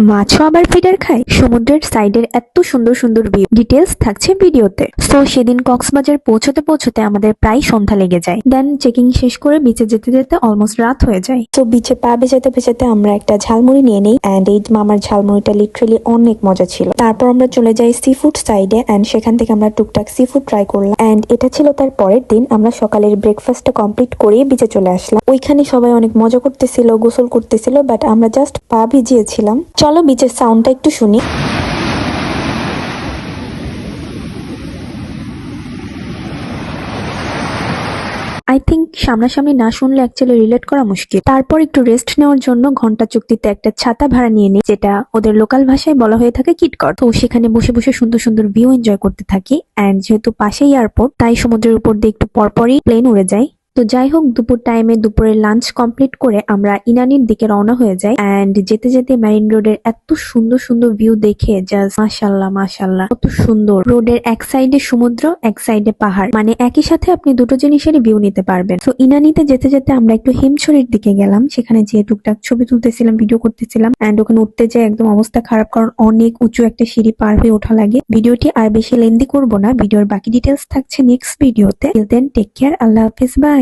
মাছও আবার ফিডার খায়? সমুদ্রের সাইডের এত সুন্দর সুন্দর ভিউ ডিটেলস থাকছে ভিডিওতে। সো সেদিন কক্সবাজার পৌঁছতে পৌঁছতে আমাদের প্রায় সন্ধ্যা লেগে যায়। দেন চেকিং শেষ করে বিচে যেতে যেতে অলমোস্ট রাত হয়ে যায়। তো বিচে পা ভেজাতে ভেজাতে আমরা একটা ঝালমুড়ি নিয়ে নেই এন্ড এই মামার ঝালমুড়িটা লিটারালি অনেক মজা ছিল। তারপর আমরা চলে যাই সি ফুড সাইডে এন্ড সেখান থেকে আমরা টুকটাক সি ফুড ট্রাই করলাম। এন্ড এটা ছিল তার পরের দিন। আমরা সকালের ব্রেকফাস্টটা কমপ্লিট করে বিচে চলে আসলাম। ওইখানে সবাই অনেক মজা করতেছিল, গোসল করতেছিল, বাট আমরা জাস্ট পা ভিজিয়েছিলাম। চলো বিচের সাউন্ডটা একটু শুনি। আই থিঙ্ক সামনাসামনি না শুনলে অ্যাকচুয়ালি রিলেট করা মুশকিল। তারপর একটু রেস্ট নেওয়ার জন্য ঘন্টা চুক্তিতে একটা ছাতা ভাড়া নিয়ে নিই, যেটা ওদের লোকাল ভাষায় বলা হয়ে থাকে কিটকট। তো সেখানে বসে বসে সুন্দর সুন্দর ভিউ এনজয় করতে থাকি। অ্যান্ড যেহেতু পাশেই এয়ারপোর্ট, তাই সমুদ্রের উপর দিয়ে একটু পরপরই প্লেন উড়ে যায়। তো যাই হোক, দুপুর টাইমে দুপুরের লাঞ্চ কমপ্লিট করে আমরা ইনানির দিকে রওনা হয়ে যাই। এন্ড যেতে যেতে মেরিন রোডের এত সুন্দর সুন্দর ভিউ দেখে জাস্ট মাশাল্লাহ মাশাল্লাহ, কত সুন্দর। রোডের এক সাইডে সমুদ্র, এক সাইডে পাহাড়, মানে একই সাথে আপনি দুটো জিনিসেরই ভিউ নিতে পারবেন। তো ইনানিতে যেতে যেতে আমরা একটু হিমছড়ির দিকে গেলাম। সেখানে যেয়ে টুকটাক ছবি তুলতেছিলাম, ভিডিও করতেছিলাম। এন্ড ওখানে উঠতে যেয়ে একদম অবস্থা খারাপ, কারণ অনেক উঁচু একটা সিঁড়ি পার হয়ে ওঠা লাগে। ভিডিওটি আর বেশি লেন্দি করবো না, ভিডিওর বাকি ডিটেলস থাকছে নেক্সট ভিডিওতে। টিল দেন টেক কেয়ার, আল্লাহ হাফিজ, বাই।